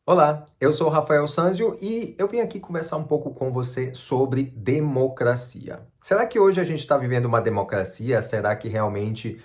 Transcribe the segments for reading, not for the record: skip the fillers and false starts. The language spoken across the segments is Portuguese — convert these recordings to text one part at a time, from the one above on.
Olá, eu sou o Rafael Sanzio e eu vim aqui conversar um pouco com você sobre democracia. Será que hoje a gente está vivendo uma democracia? Será que realmente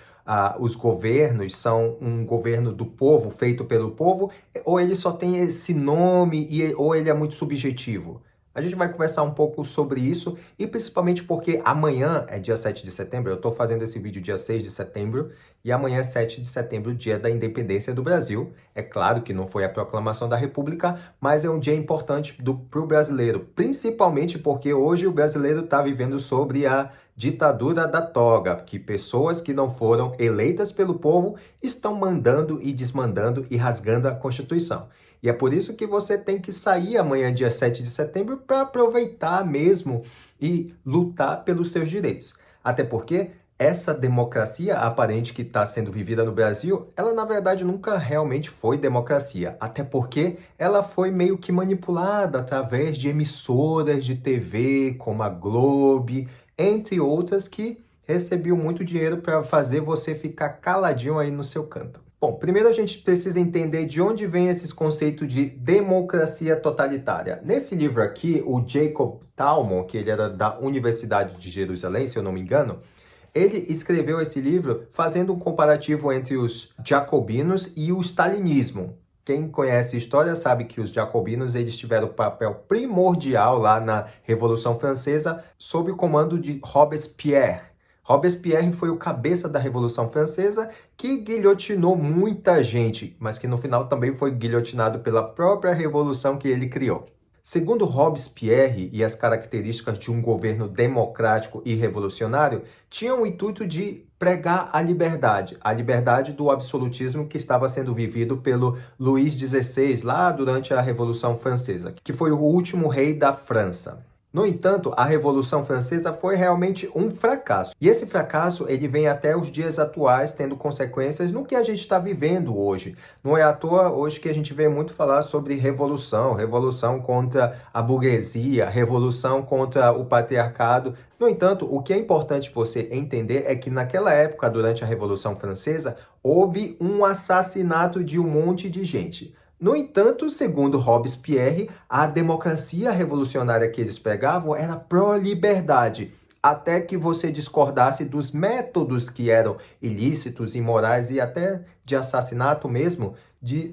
os governos são um governo do povo, feito pelo povo? Ou ele só tem esse nome ou ele é muito subjetivo? A gente vai conversar um pouco sobre isso e principalmente porque amanhã é dia 7 de setembro, eu estou fazendo esse vídeo dia 6 de setembro e amanhã é 7 de setembro, dia da independência do Brasil. É claro que não foi a proclamação da República, mas é um dia importante para o brasileiro, principalmente porque hoje o brasileiro está vivendo sobre a ditadura da toga, que pessoas que não foram eleitas pelo povo estão mandando e desmandando e rasgando a Constituição. E é por isso que você tem que sair amanhã, dia 7 de setembro, para aproveitar mesmo e lutar pelos seus direitos. Até porque essa democracia aparente que está sendo vivida no Brasil, ela na verdade nunca realmente foi democracia. Até porque ela foi meio que manipulada através de emissoras de TV, como a Globo, entre outras que recebiam muito dinheiro para fazer você ficar caladinho aí no seu canto. Bom, primeiro a gente precisa entender de onde vem esses conceitos de democracia totalitária. Nesse livro aqui, o Jacob Talmon, que ele era da Universidade de Jerusalém, se eu não me engano, ele escreveu esse livro fazendo um comparativo entre os jacobinos e o stalinismo. Quem conhece história sabe que os jacobinos eles tiveram um papel primordial lá na Revolução Francesa sob o comando de Robespierre. Robespierre foi o cabeça da Revolução Francesa que guilhotinou muita gente, mas que no final também foi guilhotinado pela própria revolução que ele criou. Segundo Robespierre e as características de um governo democrático e revolucionário, tinha o intuito de pregar a liberdade do absolutismo que estava sendo vivido pelo Luís XVI lá durante a Revolução Francesa, que foi o último rei da França. No entanto, a Revolução Francesa foi realmente um fracasso. E esse fracasso ele vem até os dias atuais, tendo consequências no que a gente está vivendo hoje. Não é à toa hoje que a gente vê muito falar sobre revolução, revolução contra a burguesia, revolução contra o patriarcado. No entanto, o que é importante você entender é que naquela época, durante a Revolução Francesa, houve um assassinato de um monte de gente. No entanto, segundo Robespierre, a democracia revolucionária que eles pregavam era pró-liberdade, até que você discordasse dos métodos que eram ilícitos, imorais e até de assassinato mesmo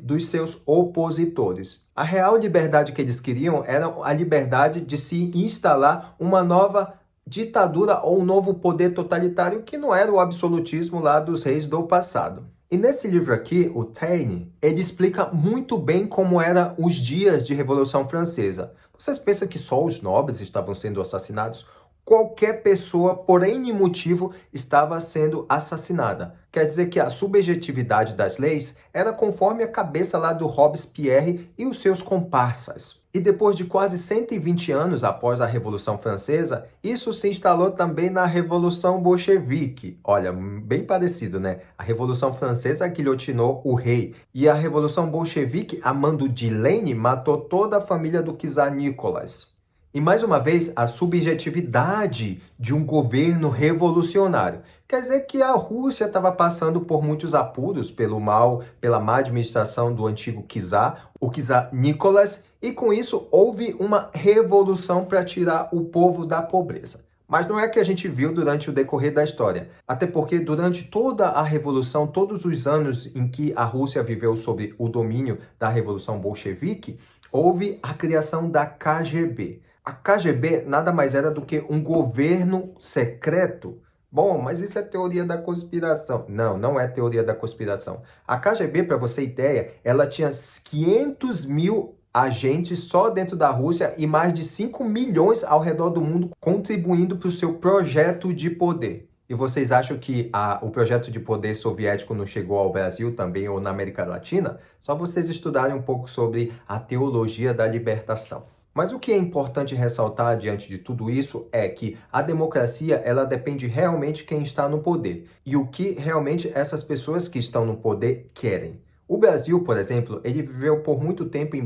dos seus opositores. A real liberdade que eles queriam era a liberdade de se instalar uma nova ditadura ou um novo poder totalitário que não era o absolutismo lá dos reis do passado. E nesse livro aqui, o Taine, ele explica muito bem como eram os dias de Revolução Francesa. Vocês pensam que só os nobres estavam sendo assassinados? Qualquer pessoa, por N motivo, estava sendo assassinada. Quer dizer que a subjetividade das leis era conforme a cabeça lá do Robespierre e os seus comparsas. E depois de quase 120 anos após a Revolução Francesa, isso se instalou também na Revolução Bolchevique. Olha, bem parecido, né? A Revolução Francesa guilhotinou o rei e a Revolução Bolchevique, a mando de Lenin, matou toda a família do czar Nicolas. E mais uma vez, a subjetividade de um governo revolucionário. Quer dizer que a Rússia estava passando por muitos apuros pela má administração do antigo czar, o czar Nicolas, e com isso houve uma revolução para tirar o povo da pobreza. Mas não é o que a gente viu durante o decorrer da história. Até porque durante toda a revolução, todos os anos em que a Rússia viveu sob o domínio da Revolução Bolchevique, houve a criação da KGB. A KGB nada mais era do que um governo secreto. Bom, mas isso é teoria da conspiração. Não, não é teoria da conspiração. A KGB, para você ter ideia, ela tinha 500 mil agentes só dentro da Rússia e mais de 5 milhões ao redor do mundo contribuindo para o seu projeto de poder. E vocês acham que o projeto de poder soviético não chegou ao Brasil também ou na América Latina? Só vocês estudarem um pouco sobre a teologia da libertação. Mas o que é importante ressaltar diante de tudo isso é que a democracia ela depende realmente de quem está no poder e o que realmente essas pessoas que estão no poder querem. O Brasil, por exemplo, ele viveu por muito tempo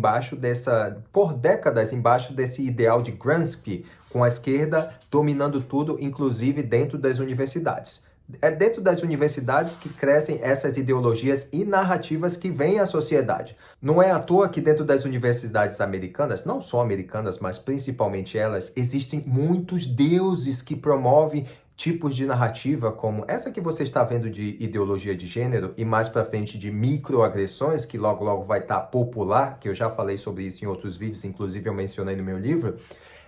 por décadas embaixo desse ideal de Gramsci, com a esquerda dominando tudo, inclusive dentro das universidades. É dentro das universidades que crescem essas ideologias e narrativas que vêm à sociedade. Não é à toa que dentro das universidades americanas, não só americanas, mas principalmente elas, existem muitos deuses que promovem tipos de narrativa como essa que você está vendo de ideologia de gênero e mais para frente de microagressões, que logo logo vai estar popular, que eu já falei sobre isso em outros vídeos, inclusive eu mencionei no meu livro.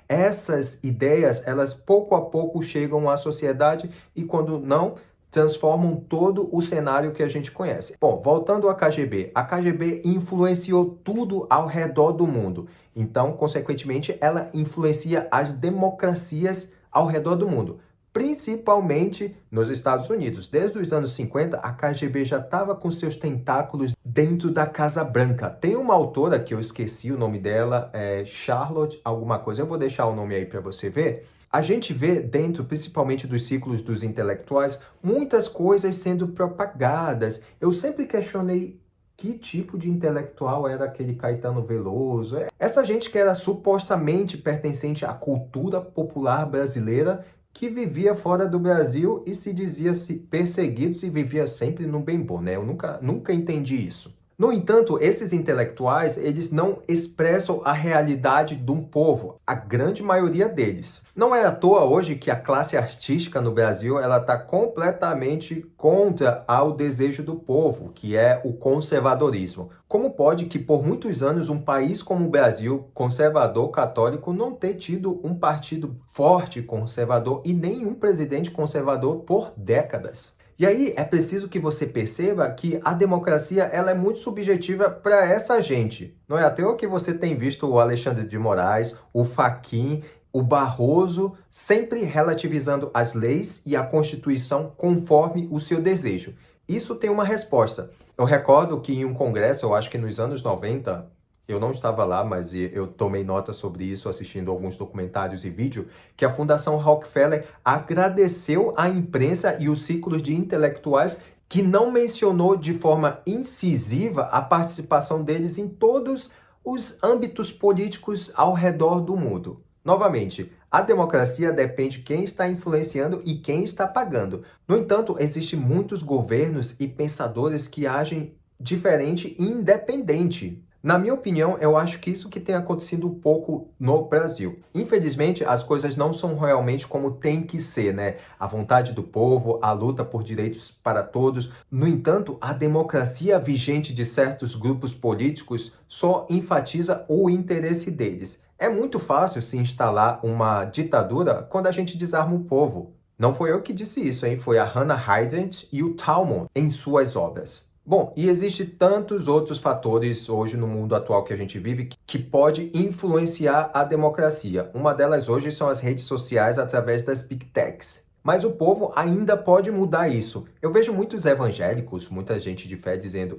Essas ideias, elas pouco a pouco chegam à sociedade e quando não, transformam todo o cenário que a gente conhece. Bom, voltando à KGB, a KGB influenciou tudo ao redor do mundo. Então, consequentemente, ela influencia as democracias ao redor do mundo, principalmente nos Estados Unidos. Desde os anos 50, a KGB já estava com seus tentáculos dentro da Casa Branca. Tem uma autora que eu esqueci o nome dela, Charlotte alguma coisa. Eu vou deixar o nome aí para você ver. A gente vê dentro, principalmente dos círculos dos intelectuais, muitas coisas sendo propagadas. Eu sempre questionei que tipo de intelectual era aquele Caetano Veloso. Essa gente que era supostamente pertencente à cultura popular brasileira, que vivia fora do Brasil e se dizia perseguido e vivia sempre no bem bom, né? Eu nunca entendi isso. No entanto, esses intelectuais, eles não expressam a realidade de um povo, a grande maioria deles. Não é à toa hoje que a classe artística no Brasil, ela está completamente contra ao desejo do povo, que é o conservadorismo. Como pode que por muitos anos um país como o Brasil, conservador, católico, não ter tido um partido forte conservador e nenhum presidente conservador por décadas? E aí é preciso que você perceba que a democracia ela é muito subjetiva para essa gente. Não é à toa que você tem visto o Alexandre de Moraes, o Fachin, o Barroso, sempre relativizando as leis e a Constituição conforme o seu desejo. Isso tem uma resposta. Eu recordo que em um congresso, eu acho que nos anos 90, eu não estava lá, mas eu tomei nota sobre isso assistindo alguns documentários e vídeo, que a Fundação Rockefeller agradeceu à imprensa e os círculos de intelectuais que não mencionou de forma incisiva a participação deles em todos os âmbitos políticos ao redor do mundo. Novamente, a democracia depende de quem está influenciando e quem está pagando. No entanto, existem muitos governos e pensadores que agem diferente e independente. Na minha opinião, eu acho que isso que tem acontecido um pouco no Brasil. Infelizmente, as coisas não são realmente como tem que ser, né? A vontade do povo, a luta por direitos para todos. No entanto, a democracia vigente de certos grupos políticos só enfatiza o interesse deles. É muito fácil se instalar uma ditadura quando a gente desarma o povo. Não foi eu que disse isso, hein? Foi a Hannah Arendt e o Talmud em suas obras. Bom, e existem tantos outros fatores hoje no mundo atual que a gente vive que pode influenciar a democracia. Uma delas hoje são as redes sociais através das Big Techs. Mas o povo ainda pode mudar isso. Eu vejo muitos evangélicos, muita gente de fé dizendo,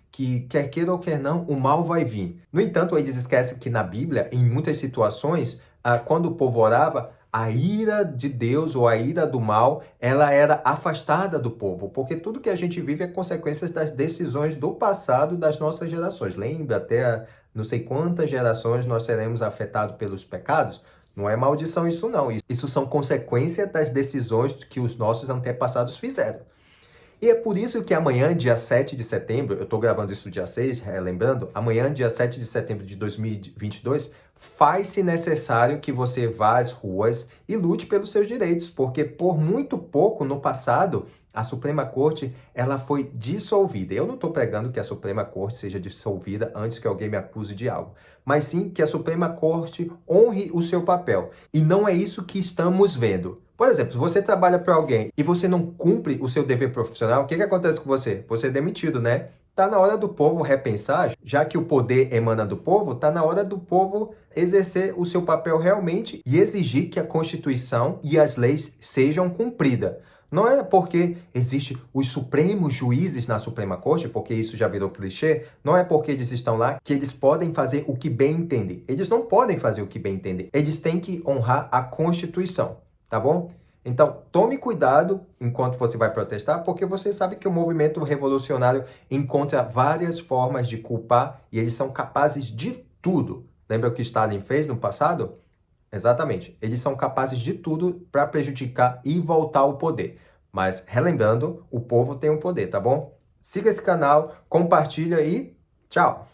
que quer queira ou quer não, o mal vai vir. No entanto, eles esquecem que na Bíblia, em muitas situações, quando o povo orava, a ira de Deus ou a ira do mal, ela era afastada do povo, porque tudo que a gente vive é consequências das decisões do passado das nossas gerações. Lembra, até não sei quantas gerações nós seremos afetados pelos pecados? Não é maldição isso não, isso são consequências das decisões que os nossos antepassados fizeram. E é por isso que amanhã, dia 7 de setembro, eu estou gravando isso dia 6, lembrando, amanhã, dia 7 de setembro de 2022, faz-se necessário que você vá às ruas e lute pelos seus direitos, porque por muito pouco no passado, a Suprema Corte ela foi dissolvida. Eu não estou pregando que a Suprema Corte seja dissolvida antes que alguém me acuse de algo, mas sim que a Suprema Corte honre o seu papel. E não é isso que estamos vendo. Por exemplo, se você trabalha para alguém e você não cumpre o seu dever profissional, o que acontece com você? Você é demitido, né? Tá na hora do povo repensar, já que o poder emana do povo, tá na hora do povo exercer o seu papel realmente e exigir que a Constituição e as leis sejam cumpridas. Não é porque existem os supremos juízes na Suprema Corte, porque isso já virou clichê, não é porque eles estão lá que eles podem fazer o que bem entendem. Eles não podem fazer o que bem entendem. Eles têm que honrar a Constituição, tá bom? Então, tome cuidado enquanto você vai protestar, porque você sabe que o movimento revolucionário encontra várias formas de culpar e eles são capazes de tudo. Lembra o que Stalin fez no passado? Exatamente. Eles são capazes de tudo para prejudicar e voltar ao poder. Mas, relembrando, o povo tem o poder, tá bom? Siga esse canal, compartilha e tchau!